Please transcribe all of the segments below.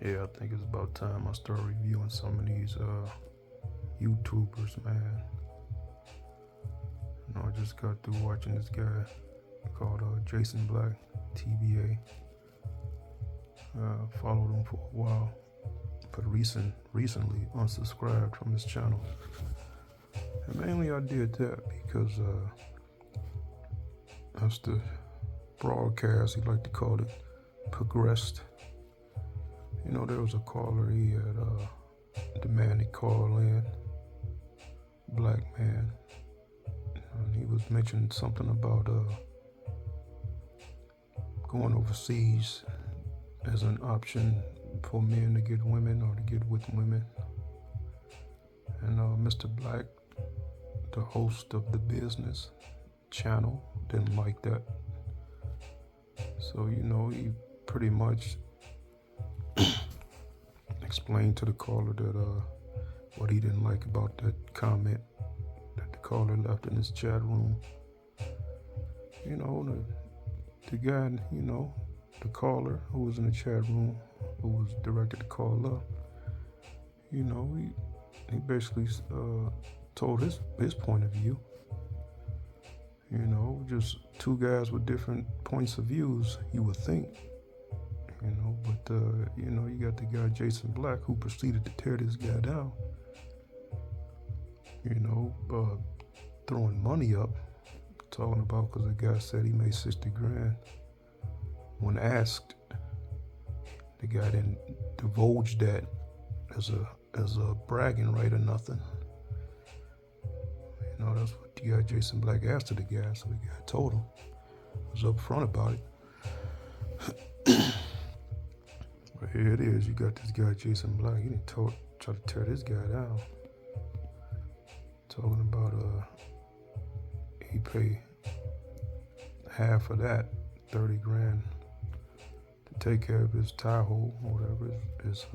Yeah, I think it's about time I start reviewing some of these YouTubers, man. I just got through watching this guy called Jason Black, TBA. Followed him for a while, but recently unsubscribed from his channel. And mainly I did that because as the broadcast, he liked to call it, progressed. There was a caller, he had demanded call in, black man, and he was mentioning something about going overseas as an option for men to get women or to get with women. And Mr. Black, the host of the business channel, didn't like that. So, he pretty much explained to the caller that what he didn't like about that comment that the caller left in his chat room. The guy, the caller who was in the chat room, who was directed to call up, he basically told his point of view. Just two guys with different points of views, you would think. But you got the guy Jason Black who proceeded to tear this guy down. Throwing money up, talking about because the guy said he made 60 grand. When asked, the guy didn't divulge that as a bragging right or nothing. That's what the guy Jason Black asked of the guy, so the guy told him. Was upfront about it. But here it is, you got this guy Jason Black, he didn't try to tear this guy down. Talking about he paid half of that, 30 grand, to take care of his Tahoe, whatever, his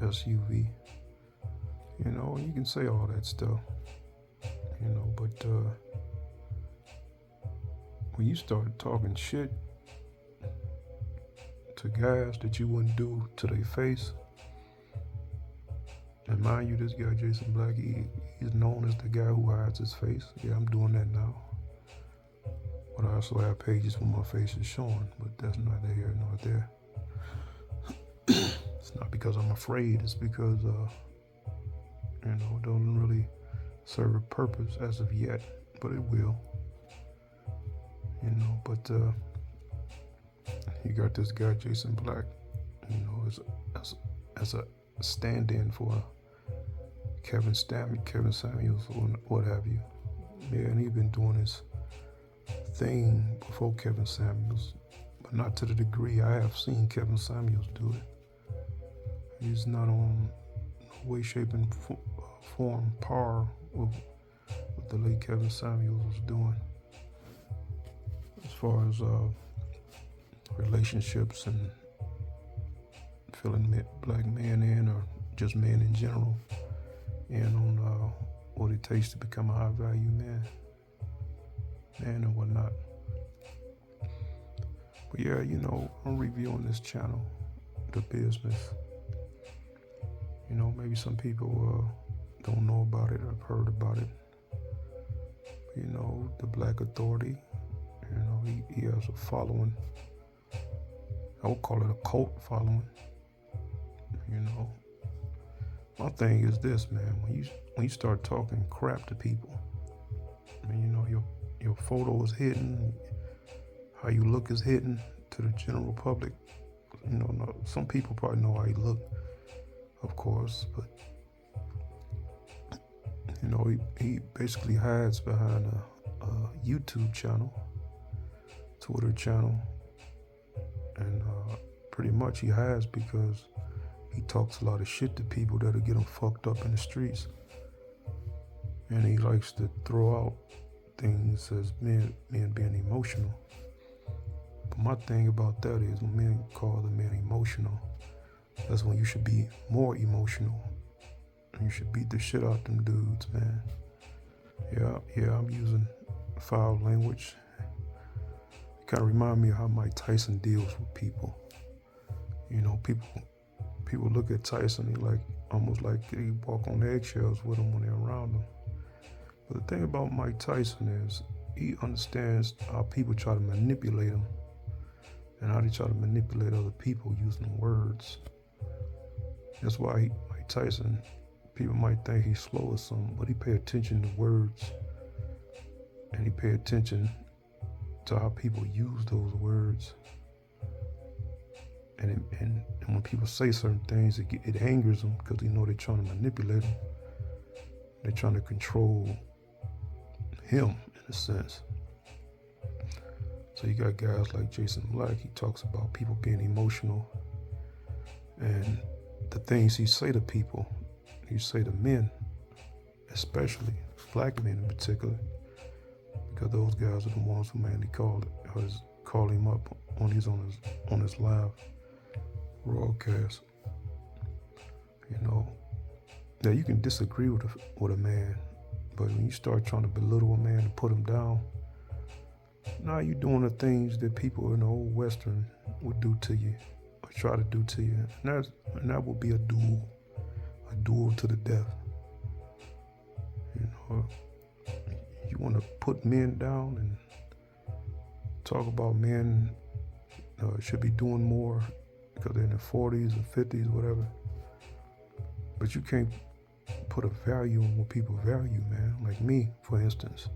SUV. You can say all that stuff, but when you start talking shit to guys that you wouldn't do to their face, and mind you, this guy Jason Black, he's known as the guy who hides his face. Yeah, I'm doing that now. But I also have pages where my face is showing, but that's neither here nor there. It's not because I'm afraid, it's because it doesn't really serve a purpose as of yet, but it will. But you got this guy Jason Black, as a stand-in for Kevin Samuels or what have you. Yeah, and he's been doing his thing before Kevin Samuels, but not to the degree I have seen Kevin Samuels do it. He's not on no way, shape, and form par with what the late Kevin Samuels was doing as far as relationships and filling black men in, or just men in general, and on what it takes to become a high value man and whatnot. But yeah, I'm reviewing this channel, the business. Maybe some people don't know about it. I've heard about it. The Black Authority, he has a following. I would call it a cult following. My thing is this, man. When you start talking crap to people, your photo is hidden, how you look is hidden to the general public. Some people probably know how you look, of course, but he basically hides behind a YouTube channel, Twitter channel, and pretty much he hides because he talks a lot of shit to people that'll get him fucked up in the streets. And he likes to throw out things as men being emotional. But my thing about that is, when men call the men emotional, that's when you should be more emotional. And you should beat the shit out them dudes, man. Yeah, I'm using foul language. It kind of remind me of how Mike Tyson deals with people. people look at Tyson, he like almost like he walk on eggshells with him when they're around him. But the thing about Mike Tyson is he understands how people try to manipulate him and how they try to manipulate other people using words. That's why Mike Tyson, people might think he's slow or something, but he pay attention to words, and he pay attention to how people use those words. And when people say certain things, it angers them because they know they're trying to manipulate him. They're trying to control him in a sense. So you got guys like Jason Black. He talks about people being emotional, and the things he say to people, he say to men, especially black men in particular, because those guys are the ones who mainly call him up on his live broadcast. You know, that you can disagree with a man, but when you start trying to belittle a man and put him down, now you're doing the things that people in the old Western would do to you or try to do to you, and that will be a duel to the death. You know, you want to put men down and talk about men should be doing more because they're in their 40s or 50s, whatever. But you can't put a value on what people value, man. Like me, for instance,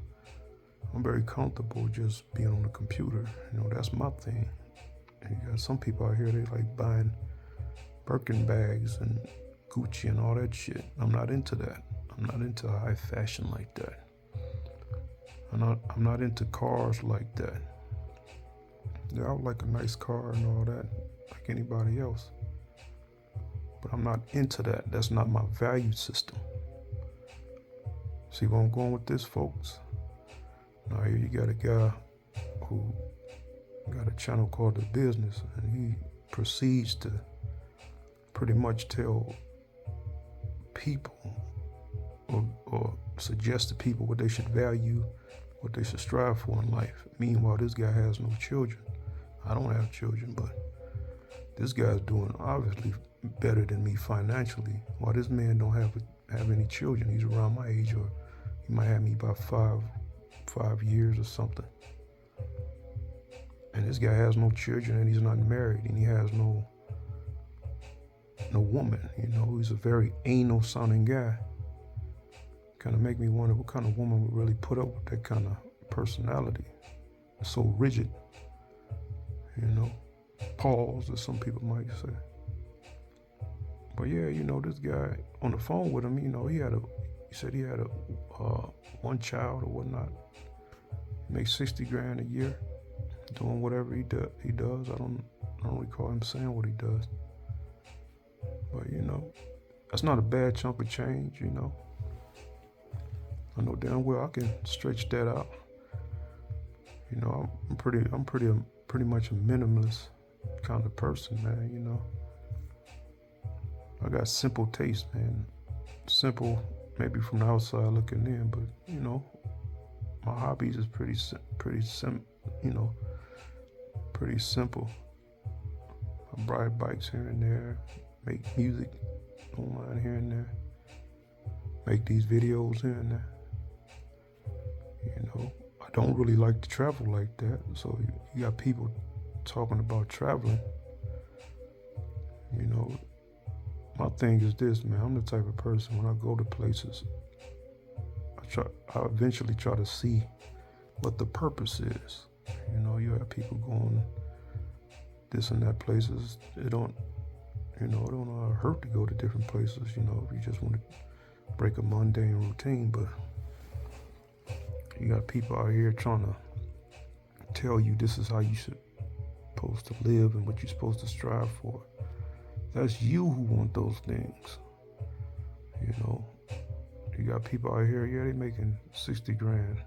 I'm very comfortable just being on the computer. You know, that's my thing. And you got some people out here, they like buying Birkin bags and Gucci and all that shit. I'm not into that. I'm not into high fashion like that. I'm not into cars like that. Yeah, I would like a nice car and all that, like anybody else. But I'm not into that. That's not my value system. See where I'm going with this, folks? Now here you got a guy who got a channel called The Business, and he proceeds to pretty much tell people or suggest to people what they should value, what they should strive for in life. Meanwhile, this guy has no children. I don't have children, but this guy's doing obviously better than me financially. While this man don't have any children, he's around my age, or he might have me about five years or something. And this guy has no children, and he's not married, and he has no woman. You know, he's a very anal sounding guy. Kind of make me wonder what kind of woman would really put up with that kind of personality. So rigid, you know, pause, as some people might say. But yeah, you know, this guy on the phone with him, you know, he said he had one child or whatnot. He makes $60,000 a year doing whatever he does. I don't recall him saying what he does. But you know, that's not a bad chunk of change, you know. I know damn well I can stretch that out. You know, I'm pretty much a minimalist kind of person, man, you know. I got simple taste, man. Simple, maybe from the outside looking in, but you know, my hobbies is pretty simple. I ride bikes here and there, make music online here and there, make these videos here and there. You know, I don't really like to travel like that. So you got people talking about traveling. You know, my thing is this, man. I'm the type of person, when I go to places, I eventually try to see what the purpose is. You know, you have people going this and that places. It don't hurt to go to different places, you know, if you just want to break a mundane routine. But you got people out here trying to tell you this is how you supposed to live and what you're supposed to strive for. That's you who want those things. You know, you got people out here, yeah, they making $60,000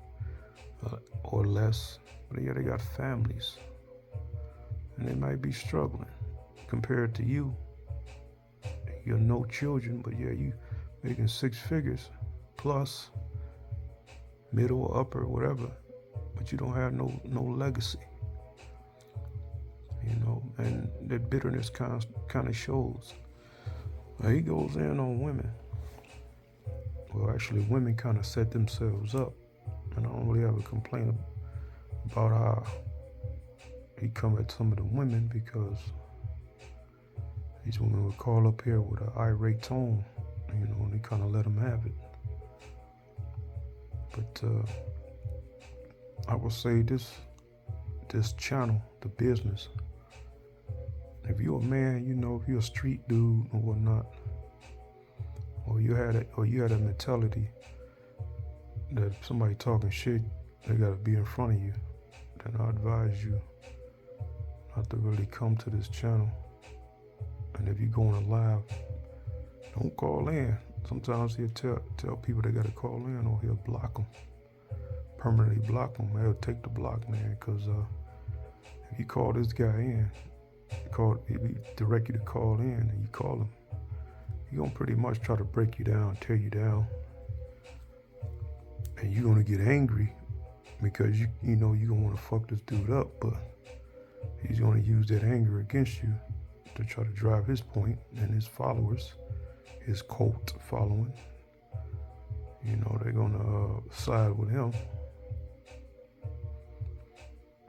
or less, but yeah, they got families, and they might be struggling compared to you. You're no children, but yeah, you making six figures plus, middle or upper, whatever, but you don't have no legacy. You know, and that bitterness kind of shows. He goes in on women. Well, actually, women kind of set themselves up, and I don't really have a complaint about how he come at some of the women, because these women would call up here with an irate tone, and he kind of let them have it. But I would say this channel, the business, if you're a man, if you're a street dude or whatnot, or you had a mentality that if somebody talking shit, they gotta be in front of you, then I advise you not to really come to this channel. And if you're going live, don't call in. Sometimes he'll tell people they gotta call in, or he'll block them, permanently block them. He'll take the block, man, because if you call this guy in, if he direct you to call in, and you call him, he's gonna pretty much try to break you down, tear you down, and you're gonna get angry because you're gonna want to fuck this dude up, but he's gonna use that anger against you to try to drive his point, and his followers, his cult following, they're gonna side with him.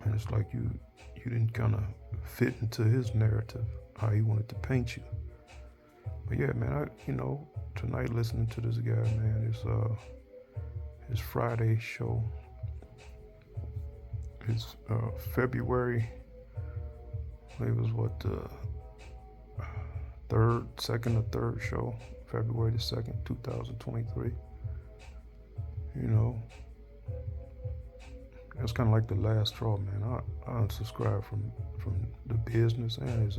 And it's like you didn't kind of fit into his narrative, how he wanted to paint you. But yeah, man, tonight listening to this guy, man, his Friday show, his February, it was second or third show, February the 2nd, 2023. That's kind of like the last straw, man. I unsubscribed from the business and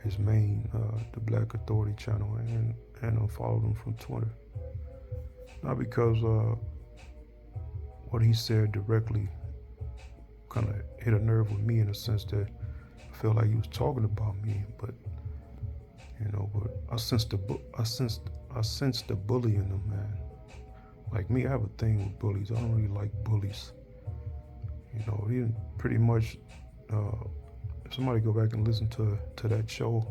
his main, the Black Authority channel, and unfollowed him from Twitter. Not because what he said directly kind of hit a nerve with me, in the sense that I felt like he was talking about me, but I sensed the bully in him, man. Like me, I have a thing with bullies. I don't really like bullies. He didn't pretty much, if somebody go back and listen to that show,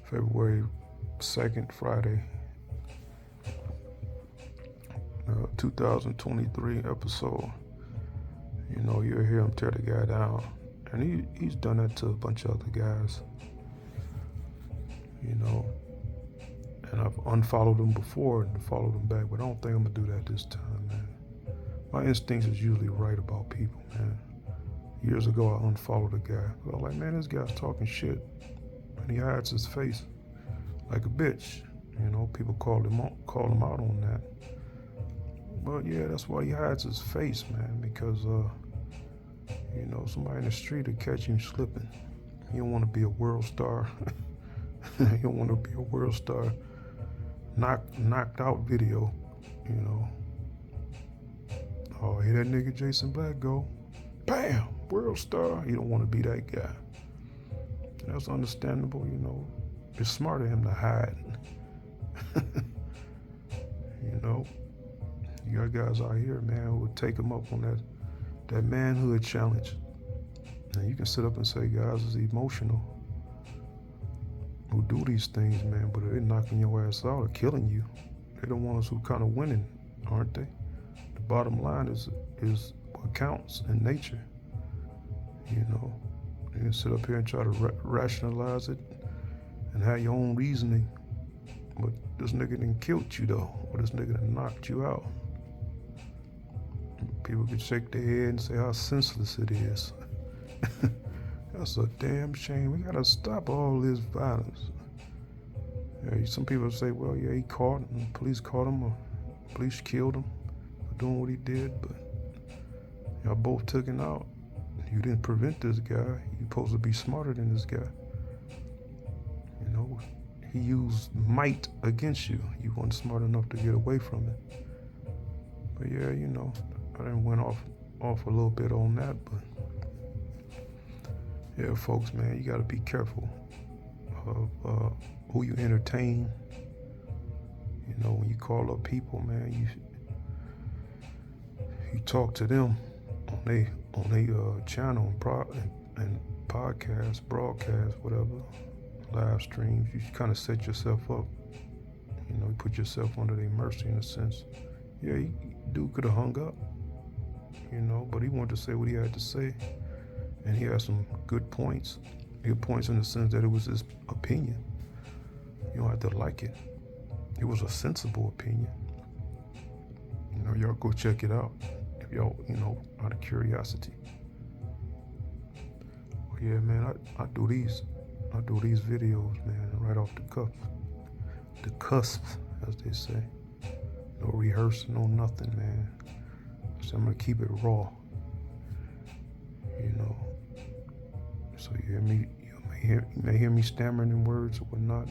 February 2nd, Friday, 2023 episode, you'll hear him tear the guy down. And he's done that to a bunch of other guys, and I've unfollowed him before and followed him back, but I don't think I'm gonna do that this time, man. My instincts is usually right about people, man. Years ago, I unfollowed a guy. I was like, man, this guy's talking shit, and he hides his face like a bitch. People call him out on that. But yeah, that's why he hides his face, man, because somebody in the street will catch him slipping. He don't want to be a world star. He don't want to be a world star. Knocked out video, Oh, hear that nigga Jason Black go, bam, world star. You don't want to be that guy. That's understandable, It's smart of him to hide. You got guys out here, man, who would take him up on that manhood challenge. And you can sit up and say guys is emotional who do these things, man, but they're knocking your ass out or killing you. They're the ones who kind of winning, aren't they? The bottom line is what counts in nature. You can sit up here and try to rationalize it and have your own reasoning, but this nigga done killed you though, or this nigga done knocked you out. People can shake their head and say how senseless it is. That's a damn shame. We gotta stop all this violence. Some people say, well, yeah, he caught him, police caught him, or police killed him for doing what he did, but y'all both took him out. You didn't prevent this guy. You're supposed to be smarter than this guy. He used might against you. You weren't smart enough to get away from it. But yeah, I done went off a little bit on that, but yeah, folks, man, you gotta be careful of who you entertain. When you call up people, man, you talk to them on they channel and podcast, broadcast, whatever. live streams, you kind of set yourself up. You know, you put yourself under their mercy in a sense. Yeah, dude could have hung up, you know, but he wanted to say what he had to say, and he had some good points. Good points in the sense that it was his opinion. You don't have to like it. It was a sensible opinion. You know, y'all go check it out if y'all, you know, out of curiosity. Well, yeah, man, I do these videos, man, right off the cusp, as they say. No rehearsing, no nothing, man. So I'm gonna keep it raw. You know. So you may hear me stammering in words or whatnot.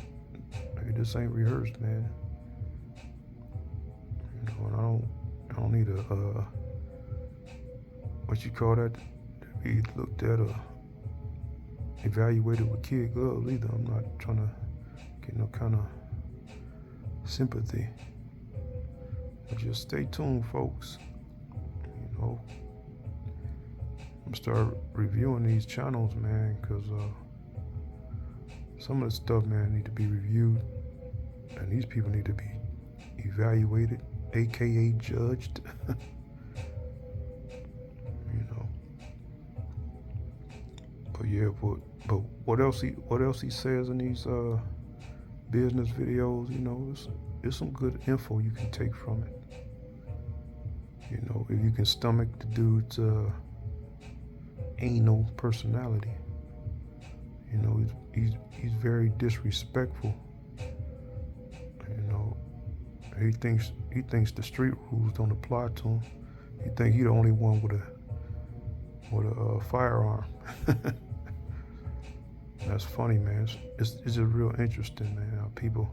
Hey, this ain't rehearsed, man. You know, and I don't need a what you call that, to be looked at or evaluated with kid gloves either. I'm not trying to get no kind of sympathy. But just stay tuned, folks. You know, I'm gonna start reviewing these channels, man, because some of the stuff, man, need to be reviewed, and these people need to be evaluated, aka judged. You know. But yeah, but what else he says in these business videos, you know, it's some good info you can take from it. You know, if you can stomach the dude's anal personality. You know, he's very disrespectful. You know, he thinks the street rules don't apply to him. He think he the only one with a firearm. That's funny, man. It's just real interesting, man, how people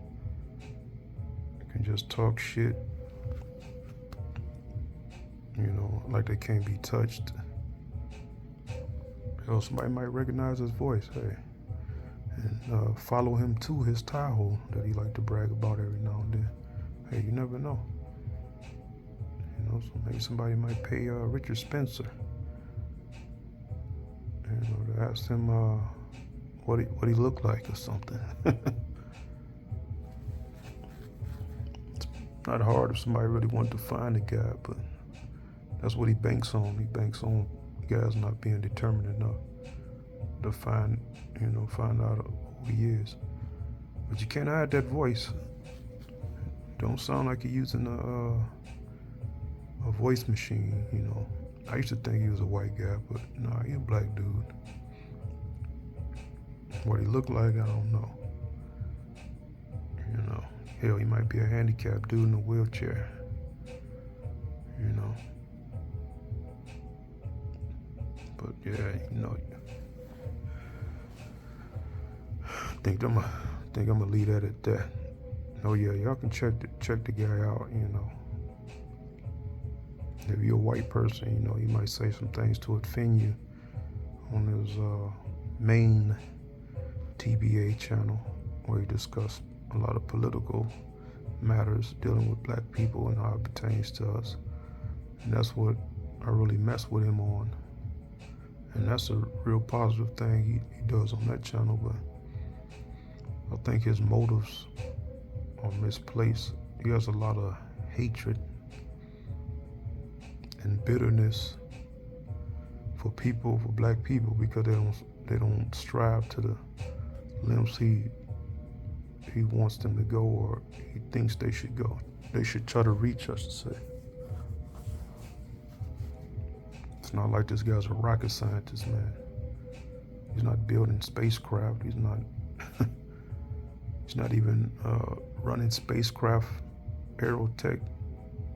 can just talk shit, you know, like they can't be touched. Hell, somebody might recognize his voice, hey, and follow him to his tie hole that he like to brag about every now and then. Hey, you never know. You know, so maybe somebody might pay Richard Spencer, you know, to ask him what he looked like or something. It's not hard if somebody really wanted to find the guy, but that's what he banks on. He banks on guys not being determined enough to find out who he is. But you can't hide that voice. Don't sound like you're using a voice machine, you know. I used to think he was a white guy, but nah, he's a black dude. What he looked like, I don't know. You know, hell, he might be a handicapped dude in a wheelchair. You know. But yeah, you know, I think I'm gonna leave that at that. Oh yeah, y'all can check the guy out. You know, if you're a white person, you know, he might say some things to offend you on his main TBA channel, where he discussed a lot of political matters dealing with black people and how it pertains to us. And that's what I really mess with him on. And that's a real positive thing he does on that channel, but I think his motives are misplaced. He has a lot of hatred and bitterness for black people, because they don't strive to the lengths he wants them to go, or he thinks they should go. They should try to reach, I should say. It's not like this guy's a rocket scientist, man. He's not building spacecraft. He's not even running spacecraft,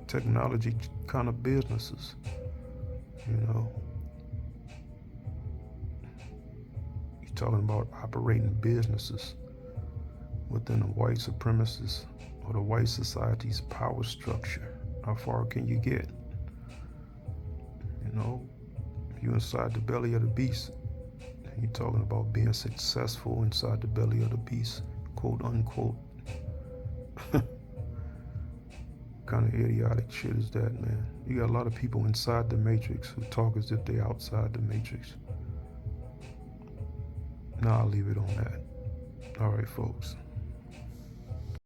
technology kind of businesses, you know. He's talking about operating businesses within the white supremacist or the white society's power structure. How far can you get? You know, if you're inside the belly of the beast, and you're talking about being successful inside the belly of the beast, quote unquote. Kind of idiotic shit is that, man? You got a lot of people inside the matrix who talk as if they're outside the matrix. Nah, I'll leave it on that. All right, folks.